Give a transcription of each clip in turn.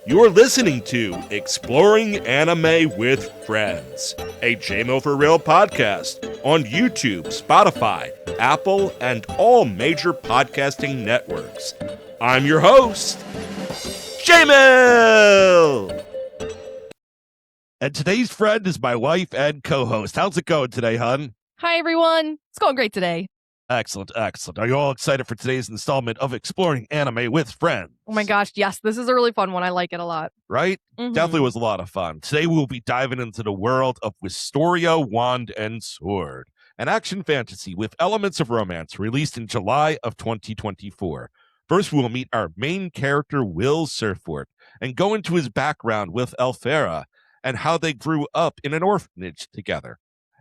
You're listening to Exploring Anime with Friends, a JMO for Real podcast on YouTube, Spotify, Apple, and all major podcasting networks. I'm your host, JMO! And today's friend is my wife and co-host. How's it going today, hon? Hi, everyone. It's going great today. Excellent, excellent. Are you all excited for today's installment of Exploring Anime with Friends? Oh my gosh, yes. This is a really fun one. I like it a lot. Right? Definitely was a lot of fun. Today we'll be diving into the world of Wistoria, Wand and Sword, an action fantasy with elements of romance released in July of 2024. First, we'll meet our main character, Will Surfort, and go into his background with Elphera and how they grew up in an orphanage together.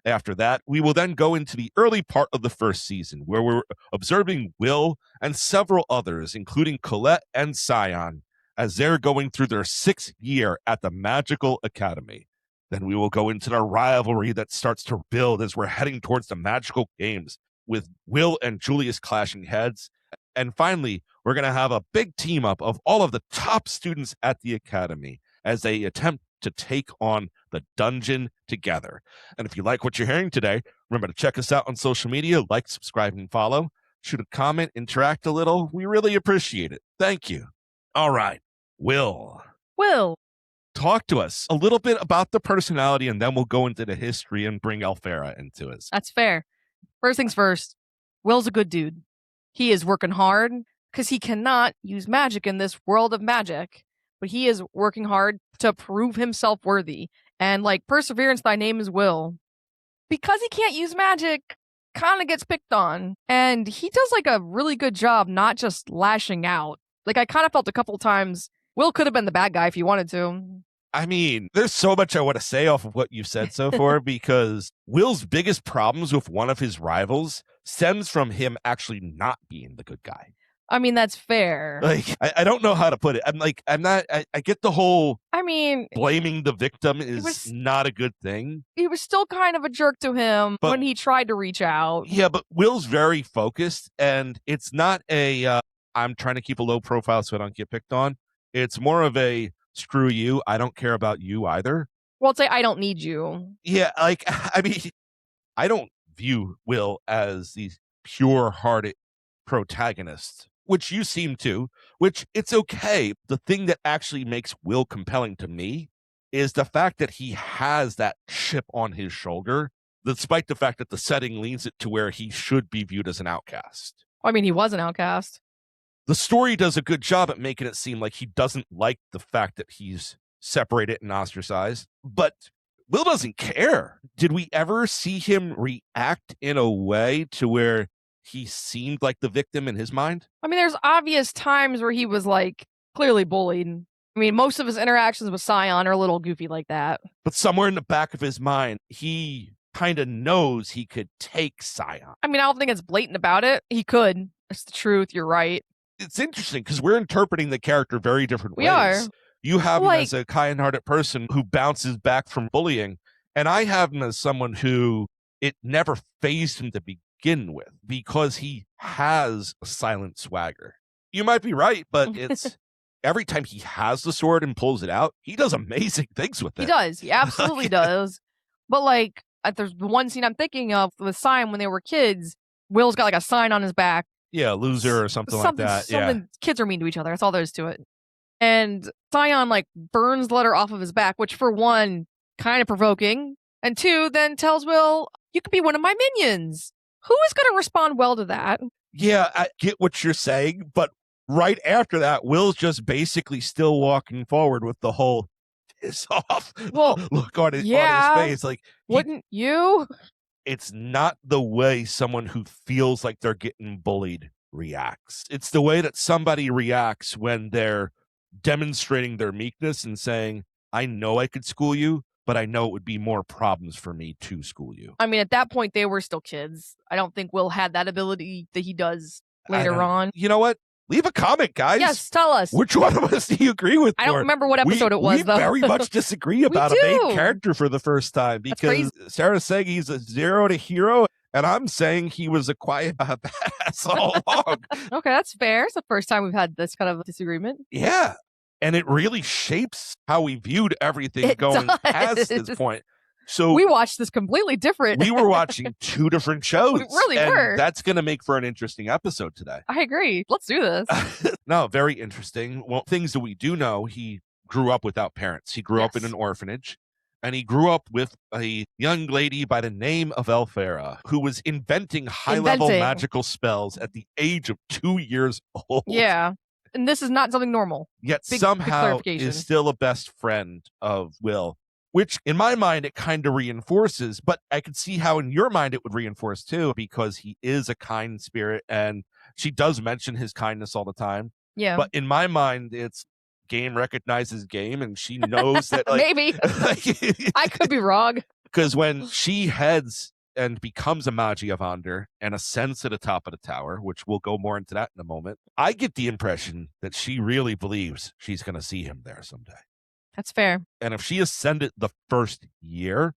After that, we will then go into the early part of the first season, where we're observing Will and several others, including Colette and Scion, as they're going through their 6th year at the Magical Academy. Then we will go into the rivalry that starts to build as we're heading towards the Magical Games, with Will and Julius clashing heads. And finally, we're going to have a big team up of all of the top students at the Academy as they attempt to take on the dungeon together. And if you like what you're hearing today, remember to check us out on social media, like, subscribe, and follow. Shoot a comment, interact a little. We really appreciate it. Thank you. All right, Will, talk to us a little bit about the personality, and then we'll go into the history and bring Elphera into us. That's fair. First things first, Will's a good dude. He is working hard because he cannot use magic in this world of magic, but he is working hard to prove himself worthy. And like, perseverance, thy name is Will. Because he can't use magic, kind of gets picked on. And he does like a really good job not just lashing out. Like, I kind of felt a couple times Will could have been the bad guy if he wanted to. I mean, there's so much I want to say off of what you've said so far, because Will's biggest problems with one of his rivals stems from him actually not being the good guy. I mean, that's fair. Like, I don't know how to put it. I get the whole, I mean, blaming the victim is not a good thing. He was still kind of a jerk to him when he tried to reach out. Yeah, but Will's very focused, and it's not a, I'm trying to keep a low profile so I don't get picked on. It's more of a, screw you, I don't care about you either. Well, it's like, I don't need you. Yeah, like, I mean, I don't view Will as the pure-hearted protagonist, which you seem to, which it's okay. The thing that actually makes Will compelling to me is the fact that he has that chip on his shoulder, despite the fact that the setting leans it to where he should be viewed as an outcast. I mean, he was an outcast. The story does a good job at making it seem like he doesn't like the fact that he's separated and ostracized, but Will doesn't care. Did we ever see him react in a way to where he seemed like the victim in his mind? I mean, there's obvious times where he was like clearly bullied. I mean, most of his interactions with Scion are a little goofy like that. But somewhere in the back of his mind, he kind of knows he could take Scion. I mean, I don't think it's blatant about it. He could. That's the truth. You're right. It's interesting because we're interpreting the character very different ways. We are. You have him as a kind-hearted person who bounces back from bullying, and I have him as someone who it never fazed him to begin with because he has a silent swagger. You might be right, but it's every time he has the sword and pulls it out, he does amazing things with it. He does. He absolutely does. But like, there's the one scene I'm thinking of with Scion when they were kids. Will's got like a sign on his back. Yeah, loser or something like that. Yeah. Kids are mean to each other. That's all there is to it. And Scion like burns the letter off of his back, which for one, kind of provoking. And two, then tells Will, you could be one of my minions. Who is going to respond well to that? Yeah, I get what you're saying, but right after that, Will's just basically still walking forward with the whole piss off look on his face. Like, wouldn't you? It's not the way someone who feels like they're getting bullied reacts. It's the way that somebody reacts when they're demonstrating their meekness and saying, I know I could school you, but I know it would be more problems for me to school you. I mean, at that point, they were still kids. I don't think Will had that ability that he does later on. You know what? Leave a comment, guys. Yes, tell us. Which one of us do you agree with? I don't remember what episode it was, though. We very much disagree about a main character for the first time because Sarah saying he's a 0 to hero, And I'm saying he was a quiet badass all along. Okay, that's fair. It's the first time we've had this kind of disagreement. Yeah. And it really shapes how we viewed everything It going does. past this point. So We watched this completely different. we were watching two different shows. We really and were. That's going to make for an interesting episode today. I agree. Let's do this. No, very interesting. Well, things that we do know, he grew up without parents. He grew up in Yes. an orphanage. And he grew up with a young lady by the name of Elphara, who was inventing high-level magical spells at the age of 2 years old. Yeah. And this is not something normal. Yet Big somehow clarification. is still a best friend of Will, which in my mind, it kind of reinforces, but I could see how in your mind it would reinforce too, because he is a kind spirit and she does mention his kindness all the time. Yeah. But in my mind, it's game recognizes game and she knows that like, maybe I could be wrong. Because when she heads and becomes a Magiavander and ascends to the top of the tower, which we'll go more into that in a moment, I get the impression that she really believes she's going to see him there someday. That's fair. And if she ascended the first year,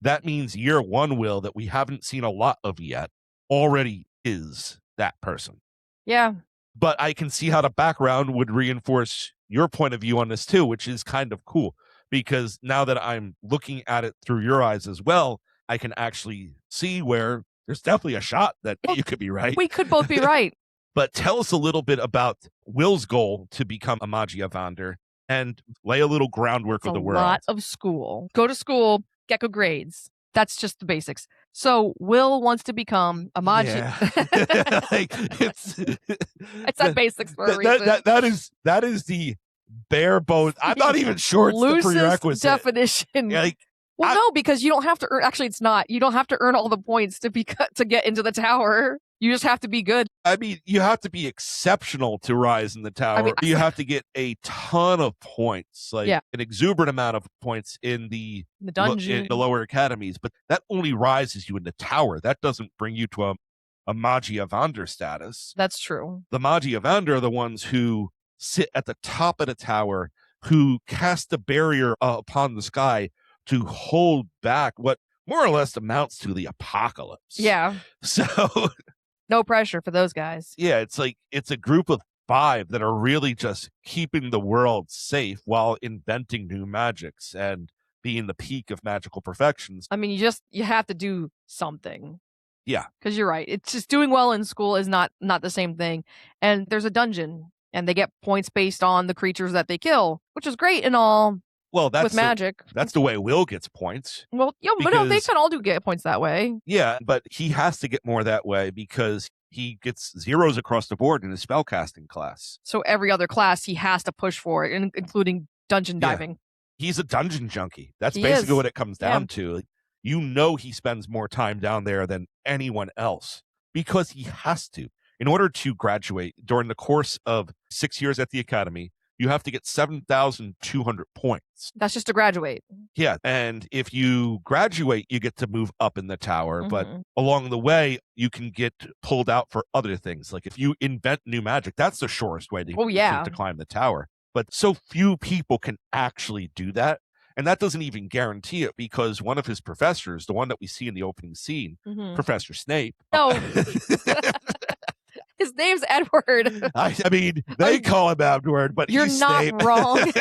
that means year one Will that we haven't seen a lot of yet already is that person. Yeah. But I can see how the background would reinforce your point of view on this too, which is kind of cool because now that I'm looking at it through your eyes as well, I can actually see where there's definitely a shot that you could be right. We could both be right. But tell us a little bit about Will's goal to become a Magiavander and lay a little groundwork of the world. A lot of school. Go to school, get good grades. That's just the basics. So Will wants to become a Magi. Yeah. Like, it's that basics for a reason. That is the bare bones. I'm not even sure it's the prerequisite definition. Like, no, because you don't have to earn. Actually, it's not. You don't have to earn all the points to get into the tower. You just have to be good. I mean, you have to be exceptional to rise in the tower. I mean, you have to get a ton of points, like an exuberant amount of points in the dungeon, in the lower academies. But that only rises you in the tower. That doesn't bring you to a Magiavander status. That's true. The Magiavander are the ones who sit at the top of the tower, who cast a barrier upon the sky to hold back what more or less amounts to the apocalypse. Yeah. So no pressure for those guys. Yeah, it's like it's a group of 5 that are really just keeping the world safe while inventing new magics and being the peak of magical perfections. I mean, you have to do something. Yeah. Because you're right. It's just doing well in school is not the same thing. And there's a dungeon and they get points based on the creatures that they kill, which is great and all. Well, that's with magic. That's the way Will gets points. Well, yeah, but no, they can all get points that way. Yeah, but he has to get more that way because he gets zeros across the board in his spellcasting class. So every other class he has to push for it, including dungeon diving. He's a dungeon junkie. That's basically what it comes down to. You know he spends more time down there than anyone else because he has to. In order to graduate during the course of 6 years at the academy, you have to get 7,200 points. That's just to graduate. Yeah. And if you graduate, you get to move up in the tower. But along the way, you can get pulled out for other things. Like if you invent new magic, that's the shortest way to climb the tower. But so few people can actually do that. And that doesn't even guarantee it because one of his professors, the one that we see in the opening scene, Professor Snape. No. His name's Edward. I mean, they call him Edward, but you're he's not Snape. Wrong.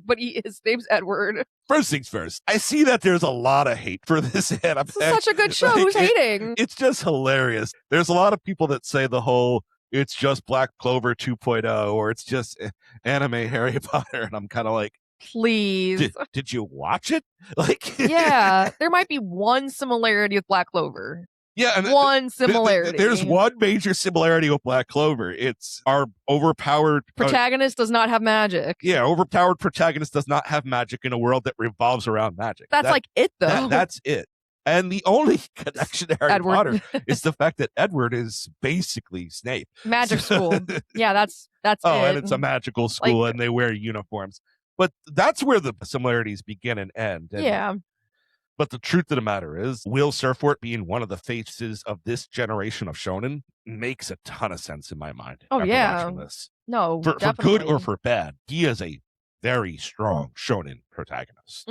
But his name's Edward. First things first, I see that there's a lot of hate for this anime. It's such a good show. Like, who's hating? It's just hilarious. There's a lot of people that say the whole it's just Black Clover 2.0 or it's just anime Harry Potter, and I'm kind of like, please. Did you watch it? Like, yeah, there might be one similarity with Black Clover. Yeah, and one similarity. There's one major similarity with Black Clover. It's our overpowered protagonist does not have magic. Yeah, overpowered protagonist does not have magic in a world that revolves around magic. That's like it, though. That's it. And the only connection to Harry Potter is the fact that Edward is basically Snape. Magic school. Yeah, that's it. And it's a magical school, and they wear uniforms. But that's where the similarities begin and end. And but the truth of the matter is, Will Surfort being one of the faces of this generation of shonen makes a ton of sense in my mind. Oh, yeah. This. No, for good or for bad, he is a very strong shonen protagonist.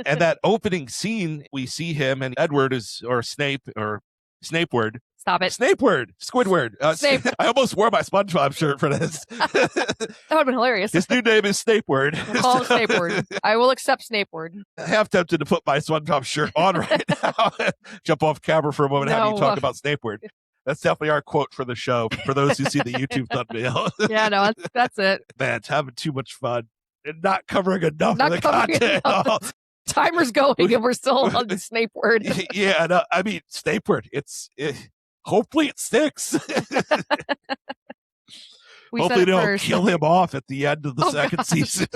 And that opening scene, we see him and Edward Snapeward. Stop it. Snapeward, Squidward. Snape. I almost wore my SpongeBob shirt for this. That would have been hilarious. His new name is Snapeward. We'll call him Snapeward. I will accept Snapeward. Half tempted to put my SpongeBob shirt on right now. Jump off camera for a moment and have you talk about Snapeward. That's definitely our quote for the show, for those who see the YouTube thumbnail. Yeah, no, that's it. Man, it's having too much fun and not covering enough of the content. Timer's going and we're still on the Snapeward. Yeah, no, I mean, Snapeward, hopefully it sticks. Hopefully they don't kill him off at the end of the second season.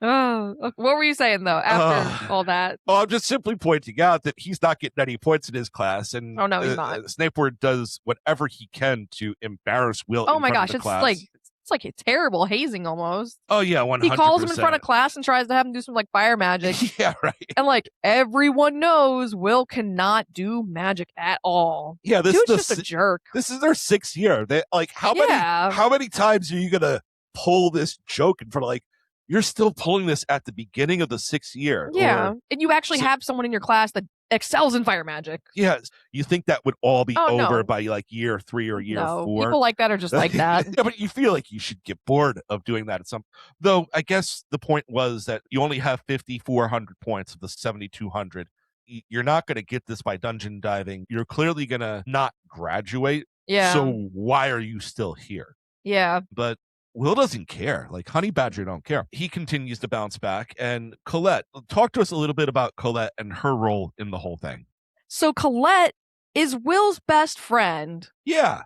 Oh, what were you saying though after all that? Oh, I'm just simply pointing out that he's not getting any points in his class, and oh no, he's not. Snapeward does whatever he can to embarrass Will. Oh my gosh, it's like a terrible hazing almost. Oh yeah, 100%. He calls him in front of class and tries to have him do some like fire magic. Yeah, right. And like everyone knows, Will cannot do magic at all. Yeah, this Dude's is just a jerk. This is their 6th year. They how many times are you gonna pull this joke in front of you're still pulling this at the beginning of the 6th year. Yeah. And you actually have someone in your class that excels in fire magic. Yeah. You think that would all be over by year 3 or year 4? People like that are just like that. Yeah, but you feel like you should get bored of doing that at some. Though I guess the point was that you only have 5,400 points of the 7,200. You're not going to get this by dungeon diving. You're clearly going to not graduate. Yeah. So why are you still here? Yeah. But Will doesn't care. Honey Badger don't care. He continues to bounce back. And Colette, talk to us a little bit about Colette and her role in the whole thing. So Colette is Will's best friend. Yeah.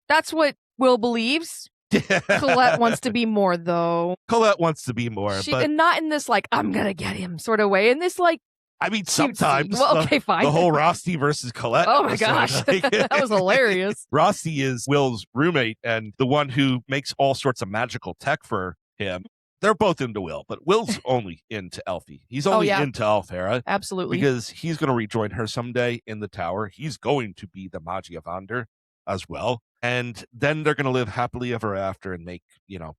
That's what Will believes. Colette wants to be more, though. Colette wants to be more. But and not in this, I'm going to get him sort of way. In this, I mean, sometimes. Well, okay, fine. The whole Rosti versus Colette. Oh my gosh. That was hilarious. Rosti is Will's roommate and the one who makes all sorts of magical tech for him. They're both into Will, but Will's only into Elfie. He's only into Alfera. Absolutely. Because he's going to rejoin her someday in the tower. He's going to be the Magiavander as well. And then they're going to live happily ever after and make,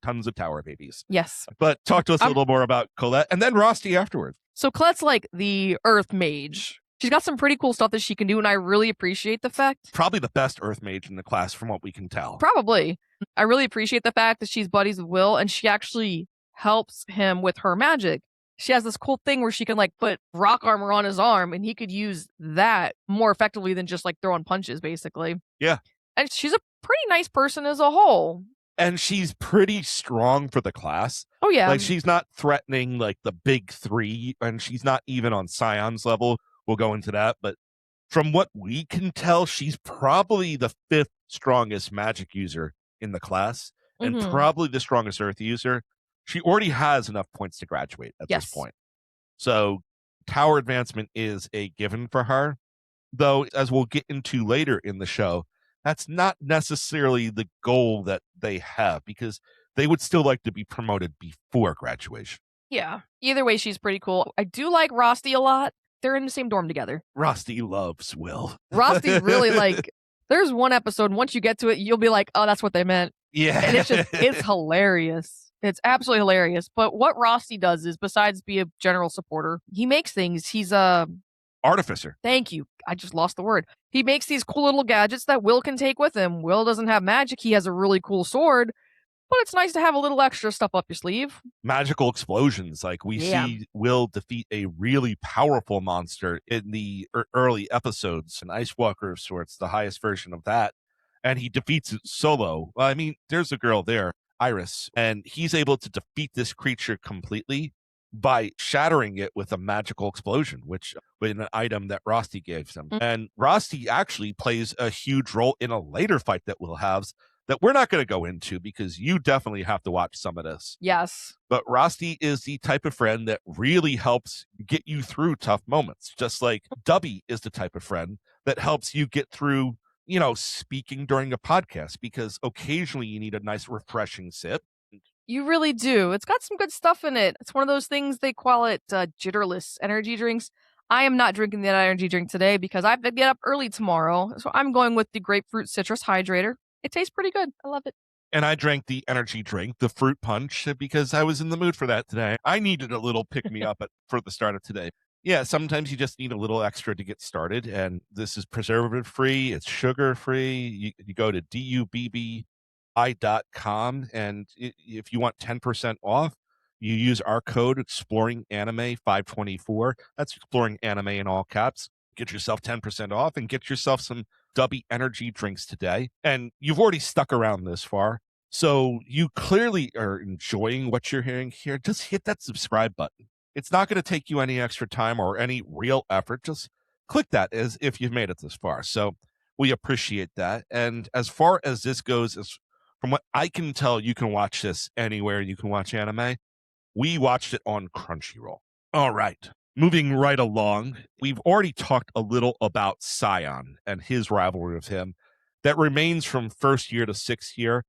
tons of tower babies. Yes. But talk to us a little more about Colette and then Rosti afterwards. So Colette's the Earth Mage. She's got some pretty cool stuff that she can do, and I really appreciate the fact. Probably the best Earth Mage in the class from what we can tell. Probably. I really appreciate the fact that she's buddies with Will, and she actually helps him with her magic. She has this cool thing where she can put rock armor on his arm, and he could use that more effectively than just throwing punches, basically. Yeah. And she's a pretty nice person as a whole. And she's pretty strong for the class. Oh, yeah. She's not threatening the big 3, and she's not even on Scion's level. We'll go into that. But from what we can tell, she's probably the 5th strongest magic user in the class and probably the strongest Earth user. She already has enough points to graduate at this point. So tower advancement is a given for her. Though, as we'll get into later in the show, that's not necessarily the goal that they have because they would still like to be promoted before graduation. Yeah. Either way, she's pretty cool. I do like Rosti a lot. They're in the same dorm together. Rosti loves Will. Rosti's really there's one episode, once you get to it, you'll be like, oh, that's what they meant. Yeah. And it's hilarious. It's absolutely hilarious. But what Rosti does is, besides be a general supporter, he makes things. He's a artificer. Thank you. I just lost the word. He makes these cool little gadgets that Will can take with him. Will doesn't have magic. He has a really cool sword, but it's nice to have a little extra stuff up your sleeve. Magical explosions. We see Will defeat a really powerful monster in the early episodes. An Ice Walker of sorts, the highest version of that. And he defeats it solo. I mean, there's a girl there, Iris, and he's able to defeat this creature completely by shattering it with a magical explosion, with an item that Rosti gives him. And Rosti actually plays a huge role in a later fight that Will has that we're not going to go into because you definitely have to watch some of this. Yes. But Rosti is the type of friend that really helps get you through tough moments, just like Dubby is the type of friend that helps you get through, speaking during a podcast, because occasionally you need a nice refreshing sip. You really do. It's got some good stuff in it. It's one of those things, they call it jitterless energy drinks. I am not drinking that energy drink today because I have to get up early tomorrow. So I'm going with the grapefruit citrus hydrator. It tastes pretty good. I love it. And I drank the energy drink, the fruit punch, because I was in the mood for that today. I needed a little pick me up for the start of today. Yeah, sometimes you just need a little extra to get started. And this is preservative free, it's sugar free. You go to dubbi.com. And if you want 10% off, you use our code Exploring Anime 524. That's Exploring Anime in all caps. Get yourself 10% off and get yourself some Dubby energy drinks today. And you've already stuck around this far, so you clearly are enjoying what you're hearing here. Just hit that subscribe button. It's not going to take you any extra time or any real effort. Just click that as if you've made it this far. So we appreciate that. And as far as this goes, as from what I can tell, you can watch this anywhere you can watch anime. We watched it on Crunchyroll. All right. Moving right along, we've already talked a little about Scion and his rivalry with him that remains from first year to sixth year.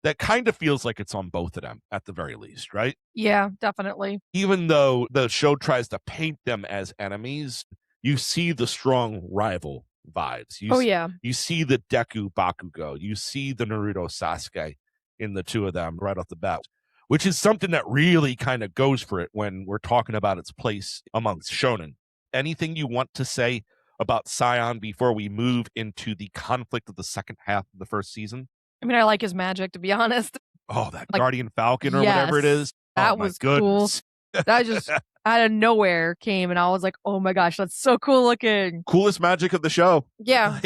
That kind of feels like it's on both of them at the very least, right? Yeah, definitely. Even though the show tries to paint them as enemies, you see the strong rival vibes. Yeah. You see the Deku Bakugo. You see the Naruto Sasuke in the two of them right off the bat, which is something that really kind of goes for it when we're talking about its place amongst shonen. Anything you want to say about Scion before we move into the conflict of the second half of the first season? I mean, I like his magic, to be honest. Oh, that Like, Guardian Falcon or whatever it is. That was cool. That just out of nowhere came, and I was like, oh my gosh, that's so cool looking. Coolest magic of the show. Yeah.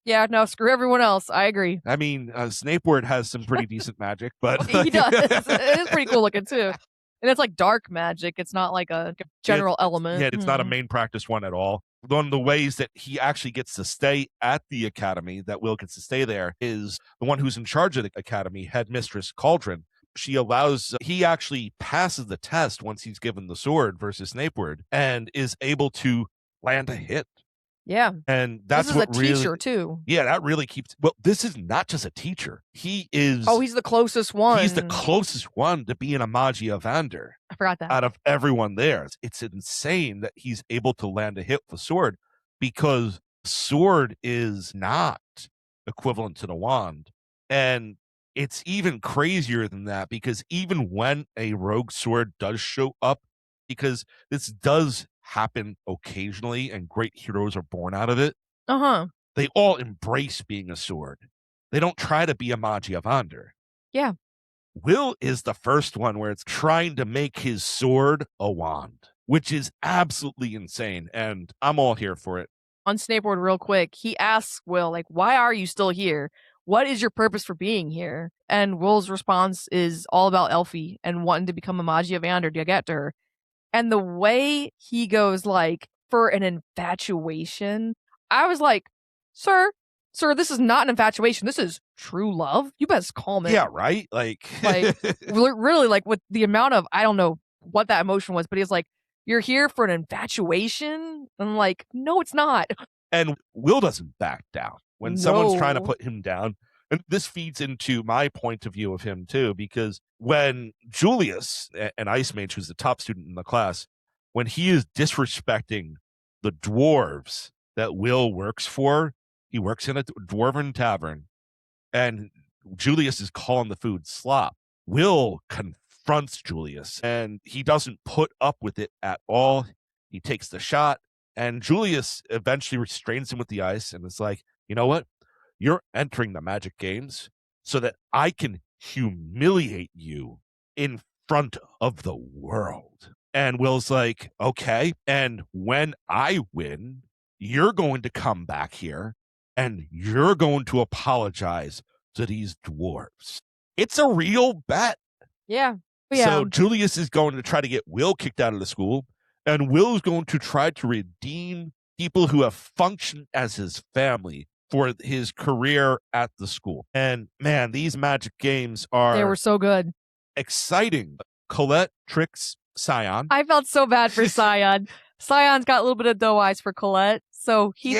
Yeah, no, screw everyone else. I agree. I mean, Snapeward has some pretty decent magic, but he does. It is pretty cool looking too. And it's like dark magic. It's not like a general element. Yeah, it's not a main practice one at all. One of the ways that he actually gets to stay at the academy, that Will gets to stay there, is the one who's in charge of the academy, headmistress Cauldron. He actually passes the test once he's given the sword versus Snapeward and is able to land a hit. Yeah. And that's this is what a teacher too. Yeah, that really keeps. Well, this is not just a teacher. He is. Oh, he's the closest one. He's the closest one to being a Magia Vander. I forgot that. Out of everyone there, it's insane that he's able to land a hit with a sword, because sword is not equivalent to the wand. And it's even crazier than that, because even when a rogue sword does show up, because this does happen occasionally and great heroes are born out of it, they all embrace being a sword. They don't try to be a Magia Vander. Yeah. Will is the first one where it's trying to make his sword a wand, which is absolutely insane, and I'm all here for it. On Snapeboard, real quick, he asks Will, like, why are you still here? What is your purpose for being here? And Will's response is all about Elfie and wanting to become a Magia Vander to get to her. And the way he goes, like, for an infatuation, I was like, sir, this is not an infatuation. This is true love. You best calm it. Yeah, right? Like really, like, with the amount of, I don't know what that emotion was, but he's like, you're here for an infatuation? I'm like, no, it's not. And Will doesn't back down when someone's trying to put him down. And this feeds into my point of view of him, too, because when Julius, an Ice Mage who's the top student in the class, when he is disrespecting the dwarves that Will works for, he works in a dwarven tavern, and Julius is calling the food slop. Will confronts Julius, and he doesn't put up with it at all. He takes the shot, and Julius eventually restrains him with the ice and is like, you know what? You're entering the Magic Games so that I can humiliate you in front of the world. And Will's like, okay. And when I win, you're going to come back here and you're going to apologize to these dwarves. It's a real bet. Yeah. So Julius is going to try to get Will kicked out of the school, and Will's going to try to redeem people who have functioned as his family for his career at the school. And man, these Magic Games they were so good. Exciting. Colette tricks Scion. I felt so bad for Scion. Scion's got a little bit of doe eyes for Colette, so he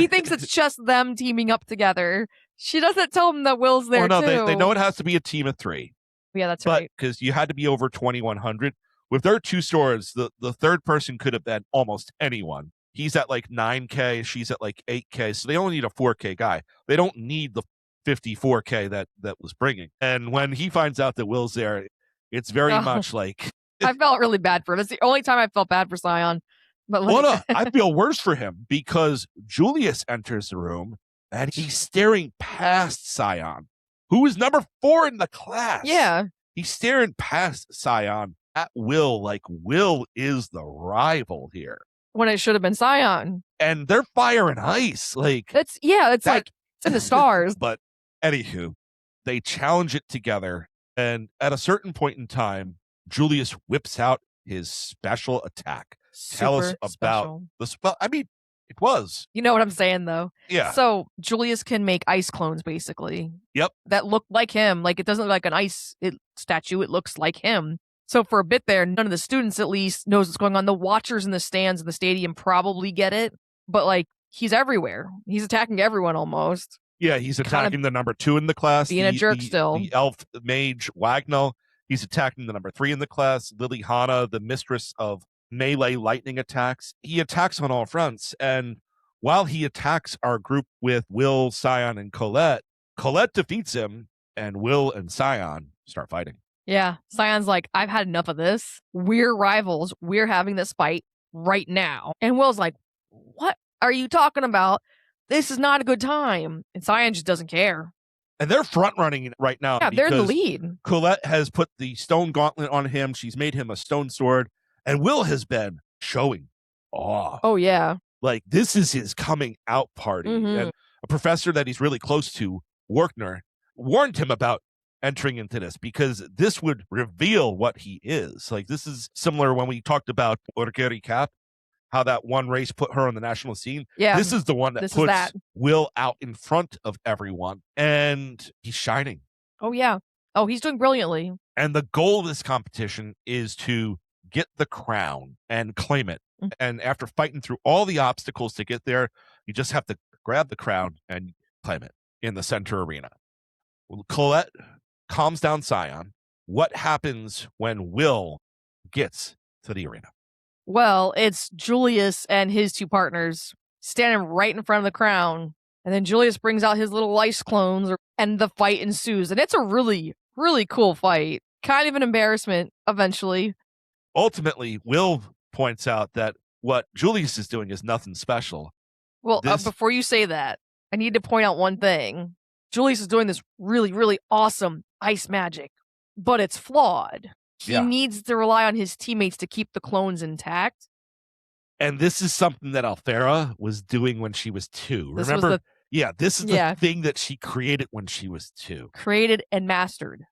thinks it's just them teaming up together. She doesn't tell him that Will's there too. They know it has to be a team of 3. Yeah, that's right. Because you had to be over 2,100. With their 2 swords, the third person could have been almost anyone. He's at like 9K, she's at like 8K, so they only need a 4K guy. They don't need the 54K that was bringing. And when he finds out that Will's there, it's very much like I felt really bad for him. It's the only time I felt bad for Scion. But like, well, no, I feel worse for him because Julius enters the room and he's staring past Scion, who is number 4 in the class. Yeah. He's staring past Scion at Will, like Will is the rival here. When it should have been Scion. And they're fire and ice. Like it's like it's in the stars. But anywho, they challenge it together. And at a certain point in time, Julius whips out his special attack. Tell us about the spell. I mean, it was. You know what I'm saying, though? Yeah. So Julius can make ice clones, basically. Yep. That look like him. Like, it doesn't look like an ice statue. It looks like him. So for a bit there, none of the students, at least, knows what's going on. The watchers in the stands in the stadium probably get it. But, like, he's everywhere. He's attacking everyone almost. Yeah, he's attacking the number 2 in the class. Being a jerk still. The elf mage Wagnall. He's attacking the number 3 in the class, Liliana, the mistress of melee lightning attacks. He attacks on all fronts. And while he attacks our group with Will, Scion, and Colette, Colette defeats him, and Will and Scion start fighting. Yeah, Scion's like, I've had enough of this. We're rivals. We're having this fight right now. And Will's like, what are you talking about? This is not a good time. And Scion just doesn't care. And they're front running right now. Yeah, they're in the lead. Colette has put the stone gauntlet on him. She's made him a stone sword. And Will has been showing off. Oh, yeah. Like, this is his coming out party. Mm-hmm. And a professor that he's really close to, Werkner, warned him about entering into this because this would reveal what he is. Like, this is similar when we talked about Orgeri Cap, how that one race put her on the national scene. Yeah. This is the one that puts Will out in front of everyone. And he's shining. Oh, yeah. Oh, he's doing brilliantly. And the goal of this competition is to get the crown and claim it. Mm-hmm. And after fighting through all the obstacles to get there, you just have to grab the crown and claim it in the center arena. Colette calms down Scion. What happens when Will gets to the arena? Well, it's Julius and his 2 partners standing right in front of the crown. And then Julius brings out his little ice clones and the fight ensues. And it's a really, really cool fight. Kind of an embarrassment eventually. Ultimately, Will points out that what Julius is doing is nothing special. Well, before you say that, I need to point out one thing. Julius is doing this really, really awesome ice magic, but it's flawed. He needs to rely on his teammates to keep the clones intact. And this is something that Althera was doing when she was 2. Remember? This is the thing that she created when she was 2. Created and mastered.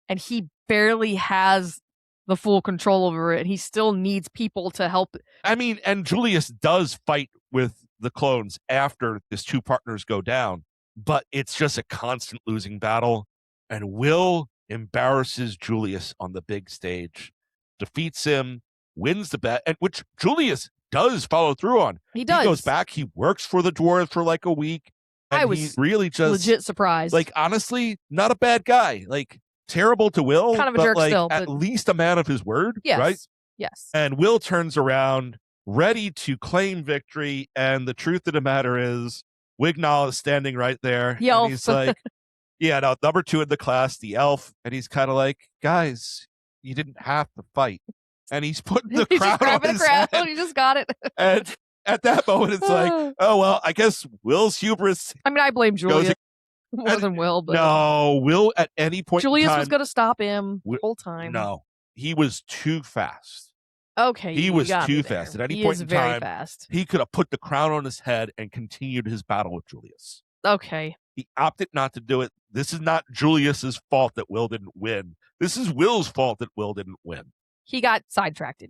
And he barely has the full control over it. He still needs people to help. I mean, and Julius does fight with the clones after his 2 partners go down, but it's just a constant losing battle. And Will embarrasses Julius on the big stage, defeats him, wins the bet, and which Julius does follow through on. He does. He goes back, he works for the dwarves for like a week. And I was really just legit surprised. Like, honestly, not a bad guy. Like, terrible to Will, kind of a but jerk like, still, at least a man of his word, yes, right? Yes. And Will turns around, ready to claim victory, and the truth of the matter is, Wignall is standing right there, and he's like, number 2 in the class, the elf, and he's kind of like, guys, you didn't have to fight. And he's putting the crown on his head. He just got it. And at that moment, it's like, oh, well, I guess Will's hubris. I mean, I blame Julius more than Will. But no, Will at any point Julius in time, was going to stop him the whole time. No, he was too fast. Okay, he was too fast. At any point in time, he could have put the crown on his head and continued his battle with Julius. Okay. He opted not to do it. This is not Julius's fault that Will didn't win. This is Will's fault that Will didn't win. He got sidetracked.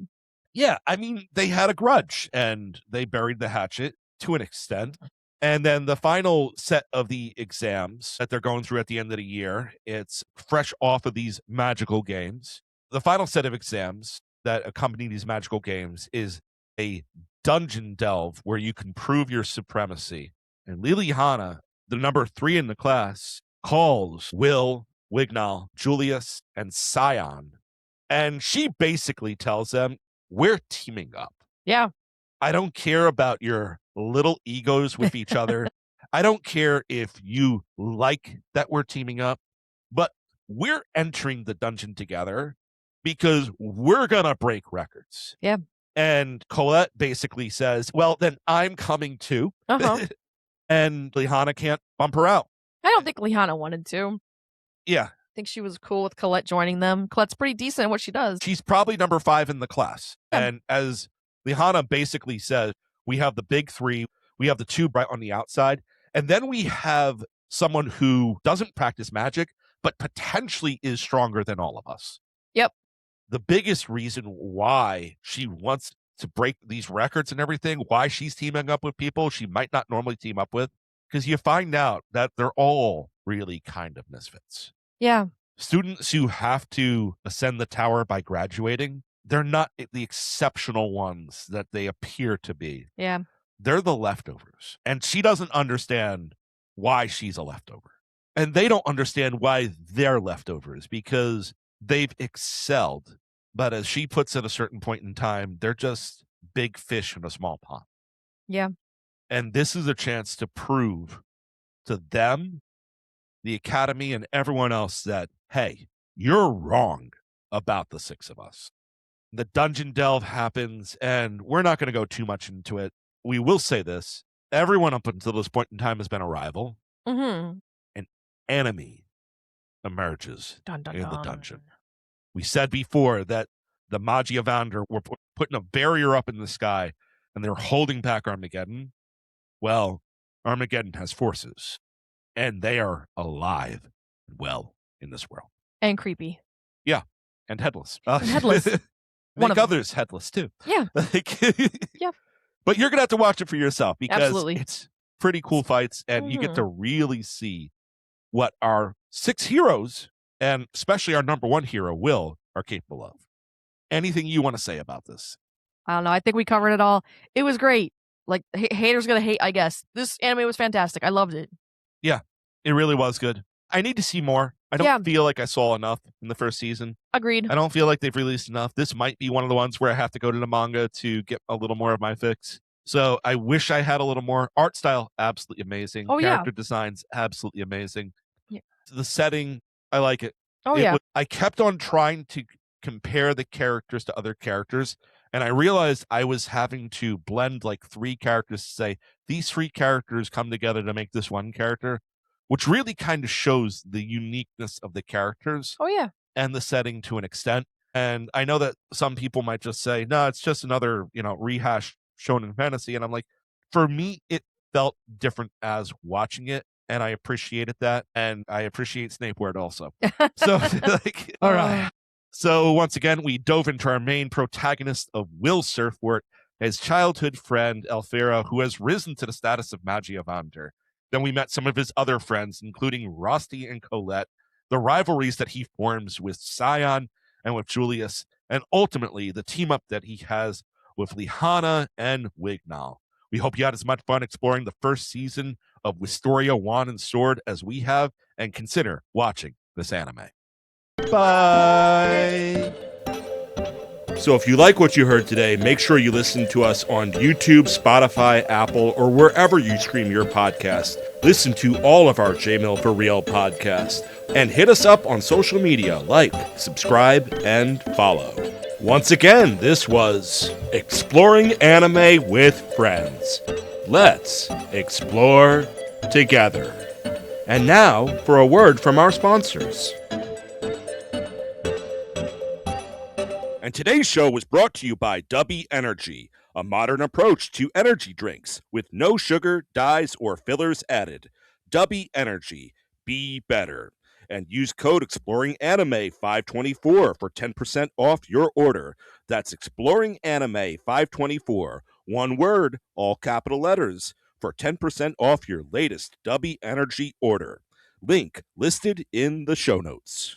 Yeah, I mean, they had a grudge, and they buried the hatchet to an extent. And then the final set of the exams that they're going through at the end of the year, it's fresh off of these magical games. The final set of exams that accompany these magical games is a dungeon delve where you can prove your supremacy. And Liliana, the number 3 in the class, calls Will, Wignall, Julius, and Scion. And she basically tells them, we're teaming up. Yeah. I don't care about your little egos with each other. I don't care if you like that we're teaming up, but we're entering the dungeon together because we're going to break records. Yeah. And Colette basically says, well, then I'm coming too. Uh-huh. And Lihanna can't bump her out. I don't think Lihanna wanted to. Yeah. I think she was cool with Colette joining them. Colette's pretty decent at what she does. She's probably number 5 in the class. Yeah. And as Lihanna basically says, we have the big 3, we have the 2 right on the outside, and then we have someone who doesn't practice magic, but potentially is stronger than all of us. Yep. The biggest reason why she wants to break these records and everything, why she's teaming up with people she might not normally team up with, because you find out that they're all really kind of misfits. Yeah. Students who have to ascend the tower by graduating, they're not the exceptional ones that they appear to be. Yeah. They're the leftovers. And she doesn't understand why she's a leftover. And they don't understand why they're leftovers because they've excelled. But as she puts at a certain point in time, they're just big fish in a small pond. Yeah. And this is a chance to prove to them, the academy, and everyone else that, hey, you're wrong about the 6 of us. The dungeon delve happens, and we're not going to go too much into it. We will say this. Everyone up until this point in time has been a rival. Mm-hmm. An enemy emerges Dun, dun, in the dun. dungeon. We said before that the Magiavander were putting a barrier up in the sky, and they're holding back Armageddon. Well, Armageddon has forces, and they are alive and well in this world. And creepy. Yeah, and headless. And headless. One Make of others headless, too. Yeah. Yeah. But you're going to have to watch it for yourself because Absolutely. it's pretty cool fights, and you get to really see what our 6 heroes, and especially our number 1 hero, Will, are capable of. Anything you want to say about this? I don't know. I think we covered it all. It was great. Like, haters gonna hate, I guess. This anime was fantastic. I loved it. Yeah, it really was good. I need to see more. I don't feel like I saw enough in the first season. Agreed. I don't feel like they've released enough. This might be one of the ones where I have to go to the manga to get a little more of my fix. So I wish I had a little more. Art style, absolutely amazing. Oh, Character designs, absolutely amazing. Yeah. The setting, I like it. Oh, yeah. I kept on trying to compare the characters to other characters, and I realized I was having to blend like 3 characters to say, these 3 characters come together to make this one character, which really kind of shows the uniqueness of the characters. Oh, yeah. And the setting to an extent. And I know that some people might just say, no, it's just another, rehash shonen fantasy. And I'm like, for me, it felt different as watching it. And I appreciated that. And I appreciate Snape Word also. So, all right. So once again, we dove into our main protagonist of Will Surfwort, his childhood friend, Elfira, who has risen to the status of Magiavander. Then we met some of his other friends, including Rosti and Colette, the rivalries that he forms with Scion and with Julius, and ultimately the team up that he has with Lihanna and Wignall. We hope you had as much fun exploring the first season of Wistoria, Wand and Sword as we have, and consider watching this anime. Bye! So if you like what you heard today, make sure you listen to us on YouTube, Spotify, Apple, or wherever you stream your podcast. Listen to all of our J-Mill for Real podcasts. And hit us up on social media, like, subscribe, and follow. Once again, this was Exploring Anime with Friends. Let's explore together. And now for a word from our sponsors. And today's show was brought to you by Dubby Energy, a modern approach to energy drinks with no sugar, dyes, or fillers added. Dubby Energy, be better. And use code EXPLORINGANIME524 for 10% off your order. That's EXPLORINGANIME524, one word, all capital letters, for 10% off your latest Dubby Energy order. Link listed in the show notes.